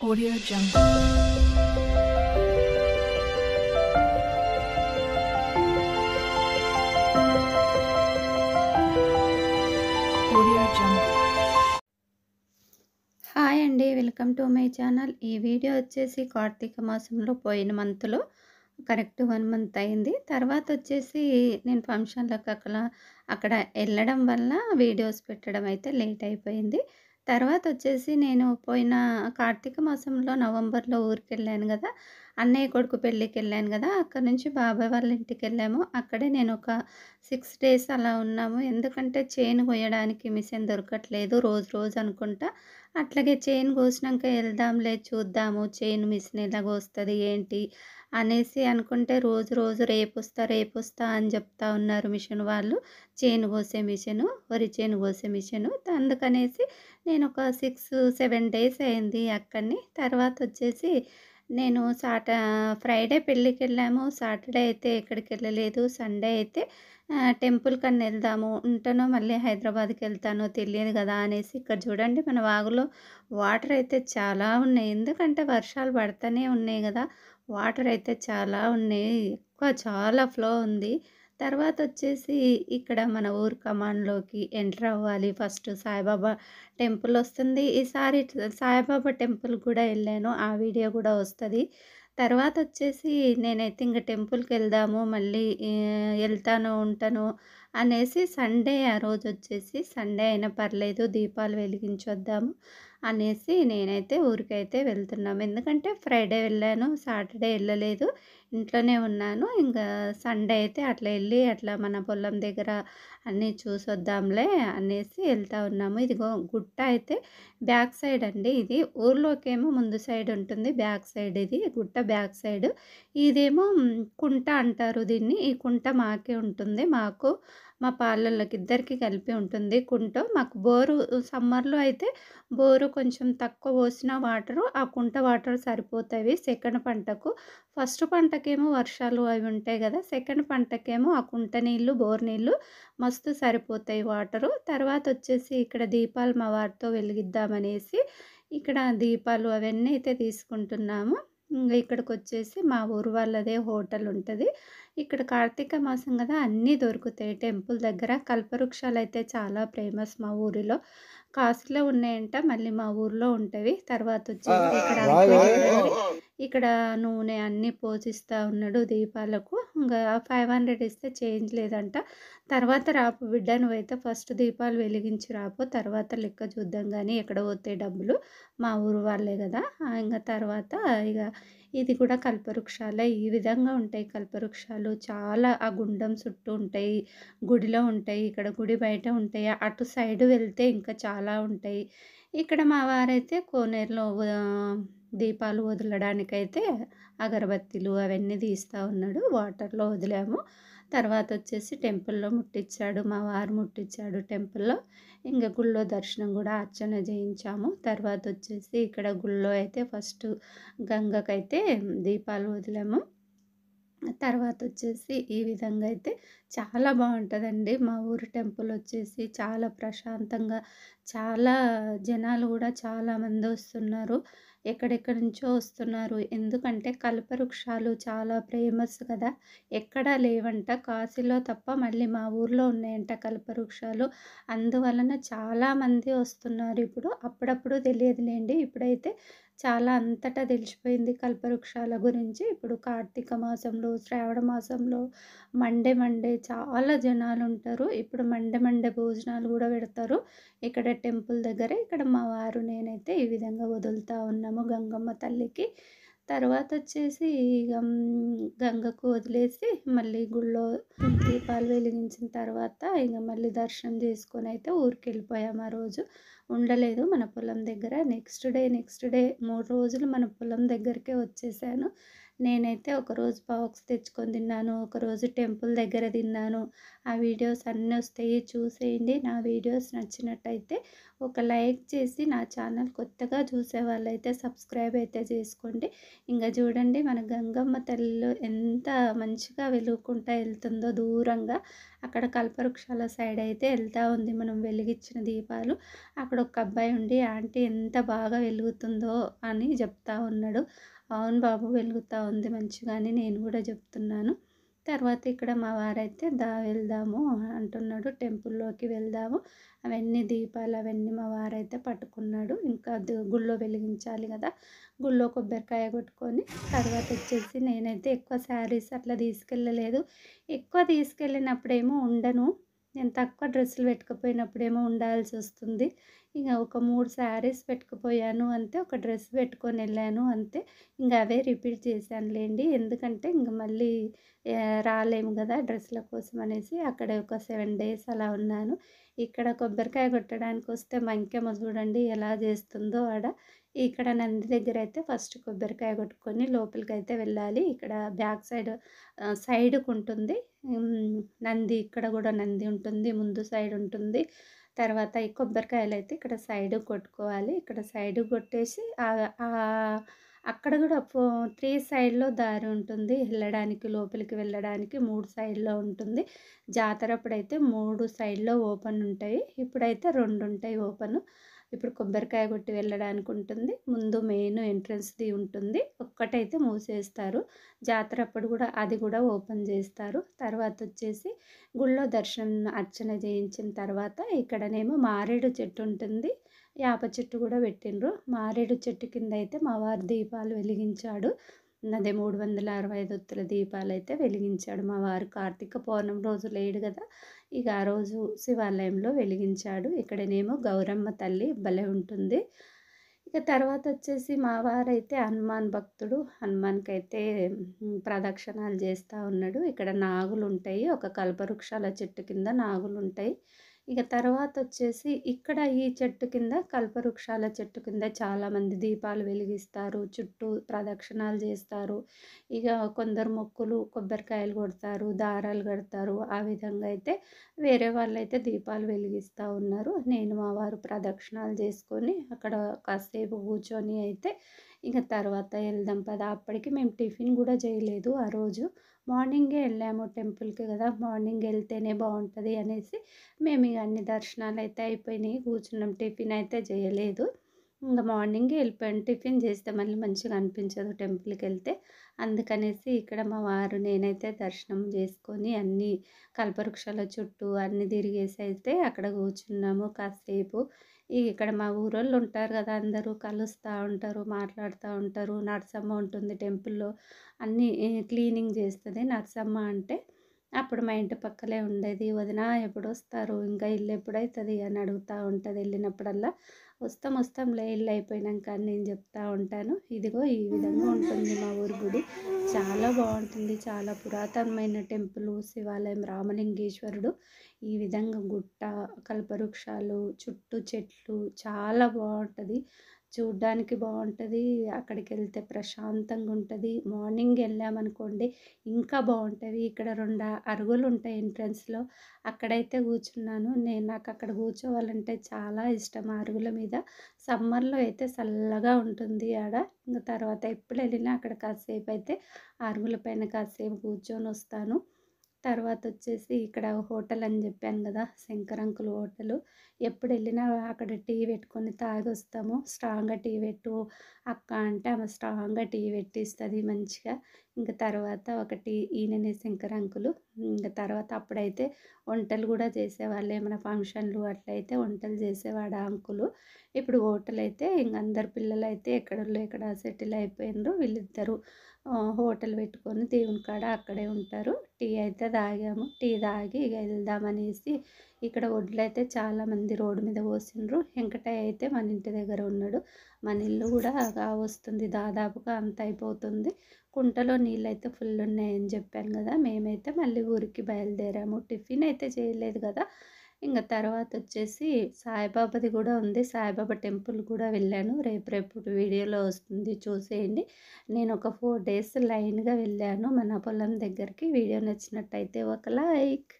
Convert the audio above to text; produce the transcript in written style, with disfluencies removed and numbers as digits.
Audio Jungle. Audio Jungle. Hi అండి, welcome to my channel. ఈ video వచ్చేసి కార్తీక మాసంలో పోయిన మంత్లో కరెక్ట్ 1 మంత్ అయింది. తర్వాత వచ్చేసి నేను ఫంక్షన్లకు అక్కడ వెళ్ళడం వల్ల వీడియోస్ పెట్టడం అయితే లేట్ అయిపోయింది. తర్వాత వచ్చేసి నేను పోయిన కార్తీక మాసంలో నవంబర్లో ఊరికి వెళ్ళాను కదా, అన్నయ్య కొడుకు పెళ్ళికి వెళ్ళాను కదా, అక్కడ నుంచి బాబాయ్ వాళ్ళ ఇంటికి వెళ్ళాము. అక్కడే నేను ఒక 6 డేస్ అలా ఉన్నాము. ఎందుకంటే చైన్ కొయ్యడానికి మిషన్ దొరకట్లేదు, రోజు రోజు అనుకుంటా. అట్లాగే చైన్ కోసినాక వెళ్దాంలే, చూద్దాము చైన్ మిషన్ ఎలా కోస్తుంది ఏంటి అనేసి అనుకుంటే, రోజు రోజు రేపొస్తా అని చెప్తా ఉన్నారు మిషన్ వాళ్ళు. చైన్ కోసే మిషను, వరి చైన్ కోసే మిషను. అందుకనేసి నేను ఒక 6-7 డేస్ అయింది అక్కడిని. తర్వాత వచ్చేసి నేను ఫ్రైడే పెళ్ళికి వెళ్ళాము. సాటర్డే అయితే ఎక్కడికి వెళ్ళలేదు. సండే అయితే టెంపుల్ కన్నా వెళ్దాము, ఉంటానో మళ్ళీ హైదరాబాద్కి వెళ్తానో తెలియదు కదా అనేసి, ఇక్కడ చూడండి మన వాగులో వాటర్ అయితే చాలా ఉన్నాయి. ఎందుకంటే వర్షాలు పడుతూనే ఉన్నాయి కదా, వాటర్ అయితే చాలా ఉన్నాయి, చాలా ఫ్లో ఉంది. తర్వాత వచ్చేసి ఇక్కడ మన ఊరు కమాన్లోకి ఎంటర్ అవ్వాలి. ఫస్ట్ సాయిబాబా టెంపుల్ వస్తుంది. ఈసారి సాయిబాబా టెంపుల్ కూడా వెళ్ళాను, ఆ వీడియో కూడా వస్తుంది. తర్వాత వచ్చేసి నేనైతే ఇంక టెంపుల్కి వెళ్దాము, మళ్ళీ ఉంటాను అనేసి సండే, ఆ రోజు వచ్చేసి సండే అయినా పర్లేదు దీపాలు వెలిగించొద్దాము అనేసి నేనైతే ఊరికైతే వెళ్తున్నాము. ఎందుకంటే ఫ్రైడే వెళ్ళాను, సాటర్డే వెళ్ళలేదు, ఇంట్లోనే ఉన్నాను. ఇంకా సండే అయితే అట్లా వెళ్ళి అట్లా మన పొలం దగ్గర అన్నీ చూసొద్దాంలే అనేసి వెళ్తూ ఉన్నాము. ఇదిగో గుట్ట అయితే బ్యాక్ సైడ్ అండి, ఇది ఊర్లోకేమో ముందు సైడ్ ఉంటుంది, బ్యాక్ సైడ్ ఇది గుట్ట బ్యాక్ సైడ్. ఇదేమో కుంట అంటారు దీన్ని. ఈ కుంట మాకే ఉంటుంది, మాకు మా పాలళ్ళకి ఇద్దరికి కలిపి ఉంటుంది కుంట. మాకు బోరు సమ్మర్లో అయితే బోరు కొంచెం తక్కువ పోసిన వాటరు ఆ కుంట వాటర్ సరిపోతాయి సెకండ్ పంటకు. ఫస్ట్ పంటకేమో వర్షాలు అవి ఉంటాయి కదా, సెకండ్ పంటకేమో ఆ కుంట నీళ్ళు బోర్ నీళ్ళు మస్తు సరిపోతాయి వాటరు. తర్వాత వచ్చేసి ఇక్కడ దీపాలు మా వారితో వెలిగిద్దామనేసి ఇక్కడ దీపాలు అవన్నీ అయితే తీసుకుంటున్నాము. ఇంకా ఇక్కడికి వచ్చేసి మా ఊరు వాళ్ళదే హోటల్ ఉంటుంది. ఇక్కడ కార్తీక మాసం కదా, అన్నీ దొరుకుతాయి టెంపుల్ దగ్గర. కల్పవృక్షాలు అయితే చాలా ఫేమస్ మా ఊరిలో. కాశీలో ఉన్నాయంట, మళ్ళీ మా ఊర్లో ఉంటవి. తర్వాత వచ్చేసి ఇక్కడ అంకుల్ చూడండి, ఇక్కడ నూనె అన్నీ పోసిస్తూ ఉన్నాడు దీపాలకు. ఇంకా 500 ఇస్తే చేంజ్ లేదంట. తర్వాత రాపు బిడ్డ, నువ్వైతే ఫస్ట్ దీపాలు వెలిగించి రాపో, తర్వాత లెక్క చూద్దాం కానీ ఎక్కడ పోతాయి డబ్బులు, మా ఊరు వాళ్ళే కదా. ఇంకా తర్వాత ఇక ఇది కూడా కల్పవృక్షాలే. ఈ విధంగా ఉంటాయి కల్పవృక్షాలు, చాలా ఆ గుండం చుట్టూ ఉంటాయి, గుడిలో ఉంటాయి, ఇక్కడ గుడి బయట ఉంటాయి, అటు సైడ్ వెళ్తే ఇంకా చాలా ఉంటాయి. ఇక్కడ మా వారైతే కోనేరులో దీపాలు వదలడానికైతే అగరబత్తీలు అవన్నీ తీస్తూ ఉన్నాడు, వాటర్లో వదిలాము. తర్వాత వచ్చేసి టెంపుల్లో ముట్టించాడు, మా వారు ముట్టించాడు టెంపుల్లో. ఇంకా గుళ్ళో దర్శనం కూడా అర్చన చేయించాము. తర్వాత వచ్చేసి ఇక్కడ గుళ్ళో అయితే ఫస్ట్ గంగకైతే దీపాలు వదిలాము. తర్వాత వచ్చేసి ఈ విధంగా అయితే చాలా బాగుంటుందండి మా ఊరు టెంపుల్ వచ్చేసి. చాలా ప్రశాంతంగా, చాలా జనాలు కూడా చాలామంది వస్తున్నారు, ఎక్కడెక్కడి నుంచో వస్తున్నారు. ఎందుకంటే కల్పవృక్షాలు చాలా ఫేమస్ కదా, ఎక్కడా లేవంట, కాశీలో తప్ప మళ్ళీ మా ఊర్లో ఉన్నాయంట కల్పవృక్షాలు. అందువలన చాలామంది వస్తున్నారు ఇప్పుడు. అప్పుడప్పుడు తెలియదులేండి, ఇప్పుడైతే చాలా అంతటా తెలిసిపోయింది కల్పవృక్షాల గురించి. ఇప్పుడు కార్తీక మాసంలో, శ్రావణ మాసంలో మండే చాలా జనాలు ఉంటారు. ఇప్పుడు మండే భోజనాలు కూడా పెడతారు ఇక్కడ టెంపుల్ దగ్గర. ఇక్కడ మా వారు నేనైతే ఈ విధంగా వదులుతూ ఉన్నాము గంగమ్మ తల్లికి. తర్వాత వచ్చేసి ఇక గంగకు వదిలేసి మళ్ళీ గుళ్ళో దీపాలు వెలిగించిన తర్వాత ఇక మళ్ళీ దర్శనం చేసుకొని అయితే ఊరికి వెళ్ళిపోయాము. ఆ రోజు ఉండలేదు మన పొలం దగ్గర. నెక్స్ట్ డే 3 రోజులు మన పొలం దగ్గరికే వచ్చేసాను. నేనైతే ఒకరోజు బాక్స్ తెచ్చుకొని తిన్నాను. ఒకరోజు టెంపుల్ దగ్గర తిన్నాను. ఆ వీడియోస్ అన్నీ వస్తాయి చూసేయండి. నా వీడియోస్ నచ్చినట్టయితే ఒక లైక్ చేసి నా ఛానల్ కొత్తగా చూసే వాళ్ళైతే సబ్స్క్రైబ్ అయితే చేసుకోండి. ఇంక చూడండి మన గంగమ్మ తల్లి ఎంత మంచిగా వెలుగుకుంటా వెళ్తుందో దూరంగా. అక్కడ కల్పవృక్షాల సైడ్ అయితే వెళ్తూ ఉంది మనం వెలిగించిన దీపాలు. అక్కడ ఒక అబ్బాయి ఉండి ఆంటీ ఎంత బాగా వెలుగుతుందో అని చెప్తా ఉన్నాడు. అవును బాబు వెలుగుతూ ఉంది మంచిగా అని నేను కూడా చెప్తున్నాను. తర్వాత ఇక్కడ మా వారైతే వెళ్దాము అంటున్నాడు, టెంపుల్లోకి వెళ్దాము. అవన్నీ దీపాలు అవన్నీ మా వారైతే పట్టుకున్నాడు. ఇంకా గుళ్ళో వెలిగించాలి కదా, గుళ్ళో కొబ్బరికాయ కొట్టుకొని తర్వాత వచ్చేసి నేనైతే ఎక్కువ శారీస్ అట్లా తీసుకెళ్ళలేదు. ఎక్కువ తీసుకెళ్ళినప్పుడేమో ఉండను, నేను తక్కువ డ్రెస్సులు పెట్టుకుపోయినప్పుడేమో ఉండాల్సి వస్తుంది. ఇక ఒక 3 శారీస్ పెట్టుకుపోయాను అంతే, ఒక డ్రెస్ పెట్టుకొని వెళ్ళాను అంతే. ఇంక అవే రిపీట్ చేశానులేండి, ఎందుకంటే ఇంక మళ్ళీ రాలేము కదా డ్రెస్సుల కోసం అనేసి. అక్కడ ఒక 7 డేస్ అలా ఉన్నాను. ఇక్కడ కొబ్బరికాయ కొట్టడానికి వస్తే మంకెమ్మ చూడండి ఎలా చేస్తుందో ఆడ. ఇక్కడ నంది దగ్గర అయితే ఫస్ట్ కొబ్బరికాయ కొట్టుకొని లోపలికైతే వెళ్ళాలి. ఇక్కడ బ్యాక్ సైడ్ సైడ్కు ఉంటుంది నంది. ఇక్కడ కూడా నంది ఉంటుంది, ముందు సైడ్ ఉంటుంది. తర్వాత ఈ కొబ్బరికాయలు అయితే ఇక్కడ సైడ్ కొట్టుకోవాలి. ఇక్కడ సైడ్ కొట్టేసి అక్కడ కూడా 3 సైడ్లో దారి ఉంటుంది వెళ్ళడానికి, లోపలికి వెళ్ళడానికి 3 సైడ్లో ఉంటుంది. జాతర అప్పుడైతే 3 సైడ్లో ఓపెన్ ఉంటాయి, ఇప్పుడైతే 2 ఉంటాయి ఓపెన్. ఇప్పుడు కొబ్బరికాయ కొట్టి వెళ్ళడానికి ఉంటుంది, ముందు మెయిన్ ఎంట్రన్స్ది ఉంటుంది, ఒక్కటైతే మూసేస్తారు. జాతర అప్పుడు కూడా అది కూడా ఓపెన్ చేస్తారు. తర్వాత వచ్చేసి గుళ్ళో దర్శనం అర్చన చేయించిన తర్వాత ఇక్కడనేమో మారేడు చెట్టు ఉంటుంది, యాప చెట్టు కూడా పెట్టిండ్రు. మారేడు చెట్టు కింద అయితే మా వారు దీపాలు వెలిగించాడు. అదే 365 ఒత్తుల దీపాలు అయితే వెలిగించాడు మా వారు. కార్తీక పౌర్ణమి రోజు లేడు కదా, ఇక ఆ రోజు శివాలయంలో వెలిగించాడు. ఇక్కడనేమో గౌరమ్మ తల్లి భలే ఉంటుంది. ఇక తర్వాత వచ్చేసి మా వారైతే హనుమాన్ భక్తుడు, హనుమాన్కి అయితే ప్రదక్షిణాలు చేస్తూ ఉన్నాడు. ఇక్కడ నాగులు ఉంటాయి, ఒక కల్పవృక్షాల చెట్టు కింద నాగులు ఉంటాయి. ఇక తర్వాత వచ్చేసి ఇక్కడ ఈ చెట్టు కింద, కల్పవృక్షాల చెట్టు కింద చాలామంది దీపాలు వెలిగిస్తారు, చుట్టూ ప్రదక్షిణాలు చేస్తారు. ఇక కొందరు మొక్కులు కొబ్బరికాయలు కొడతారు, దారాలు కడతారు. ఆ విధంగా అయితే వేరే వాళ్ళైతే దీపాలు వెలిగిస్తూ ఉన్నారు. నేను మా వారు ప్రదక్షిణాలు చేసుకొని అక్కడ కాసేపు కూర్చొని అయితే ఇక తర్వాత వెళ్దాం పద. అప్పటికి మేము టిఫిన్ కూడా చేయలేదు ఆ రోజు. మార్నింగే వెళ్ళాము టెంపుల్కి కదా, మార్నింగ్ వెళ్తేనే బాగుంటుంది అనేసి మేము ఇక అన్ని దర్శనాలు అయితే అయిపోయినాయి, కూర్చున్నాం. టిఫిన్ అయితే చేయలేదు, ఇంకా మార్నింగే వెళ్ళిపోయాను. టిఫిన్ చేస్తే మళ్ళీ మంచిగా అనిపించదు టెంపుల్కి వెళ్తే. అందుకనేసి ఇక్కడ మా వారు నేనైతే దర్శనం చేసుకొని అన్నీ కల్పవృక్షాల చుట్టూ అన్నీ తిరిగేసి అయితే అక్కడ కూర్చున్నాము కాసేపు. ఇక్కడ మా ఊరోళ్ళు ఉంటారు కదా, అందరూ కలుస్తూ ఉంటారు, మాట్లాడుతూ ఉంటారు. నరసమ్మ ఉంటుంది టెంపుల్లో, అన్నీ క్లీనింగ్ చేస్తుంది నరసమ్మ అంటే. అప్పుడు మా ఇంటి పక్కలే ఉండేది. వదిన ఎప్పుడు వస్తారు, ఇంకా ఇల్లు ఎప్పుడవుతుంది అని అడుగుతూ ఉంటుంది వెళ్ళినప్పుడల్లా. వస్తాం వస్తాంలే ఇల్లు అయిపోయినాక అని నేను చెప్తూ ఉంటాను. ఇదిగో ఈ విధంగా ఉంటుంది మా ఊరి గుడి, చాలా బాగుంటుంది. చాలా పురాతనమైన టెంపుల్, శివాలయం, రామలింగేశ్వరుడు. ఈ విధంగా గుట్ట, కల్పవృక్షాలు, చుట్టూ చెట్లు, చాలా బాగుంటుంది, చూడ్డానికి బాగుంటుంది. అక్కడికి వెళ్తే ప్రశాంతంగా ఉంటుంది. మార్నింగ్ వెళ్ళామనుకోండి ఇంకా బాగుంటుంది. ఇక్కడ 2 అరుగులు ఉంటాయి ఎంట్రన్స్లో, అక్కడైతే కూర్చున్నాను నేను. నాకు అక్కడ కూర్చోవాలంటే చాలా ఇష్టం, ఆ అరుగుల మీద. సమ్మర్లో అయితే చల్లగా ఉంటుంది ఆడ. ఇంకా తర్వాత ఎప్పుడు వెళ్ళినా అక్కడ కాసేపు అయితే అరుగుల పైన కాసేపు కూర్చొని వస్తాను. తర్వాత వచ్చేసి ఇక్కడ హోటల్ అని చెప్పాను కదా, శంకర్ అంకుల్ హోటలు. ఎప్పుడు వెళ్ళినా అక్కడ టీ పెట్టుకొని తాగొస్తాము. స్ట్రాంగ్గా టీ పెట్టు అక్క అంటే ఆమె స్ట్రాంగ్గా టీ పెట్టిస్తుంది మంచిగా. ఇంకా తర్వాత ఒకటి ఈయననే శంకర్ అంకులు. ఇంకా తర్వాత అప్పుడైతే వంటలు కూడా చేసేవాళ్ళు, ఏమైనా ఫంక్షన్లు అట్లయితే వంటలు చేసేవాడు ఆ అంకులు. ఇప్పుడు హోటల్ అయితే ఇంక అందరు పిల్లలు అయితే ఎక్కడోళ్ళు ఎక్కడ సెటిల్ అయిపోయినారు. వీళ్ళిద్దరూ హోటల్ పెట్టుకొని దేవుని కాడ అక్కడే ఉంటారు. టీ అయితే తాగాము, టీ తాగి ఇక వెళ్దామనేసి ఇక్కడ వడ్లు అయితే చాలామంది రోడ్డు మీద పోసిండ్రు. వెంకటయ్య అయితే మన ఇంటి దగ్గర ఉన్నాడు. మన ఇల్లు కూడా వస్తుంది, దాదాపుగా అంత అయిపోతుంది. కుంటలో నీళ్ళు అయితే ఫుల్ ఉన్నాయని చెప్పాను కదా, మేమైతే మళ్ళీ ఊరికి బయలుదేరాము. టిఫిన్ అయితే చేయలేదు కదా, ఇంక తర్వాతొచ్చేసి సాయిబాబాది గూడా ఉంది. సాయిబాబా టెంపుల్ కూడా వెళ్ళాను. రేపు వీడియోలో వస్తుంది చూసేయండి. నేనొక 4 డేస్ లైన్‌గా వెళ్ళాను మన పొలం దగ్గరికి. వీడియో నచ్చినట్టయితే ఒక లైక్.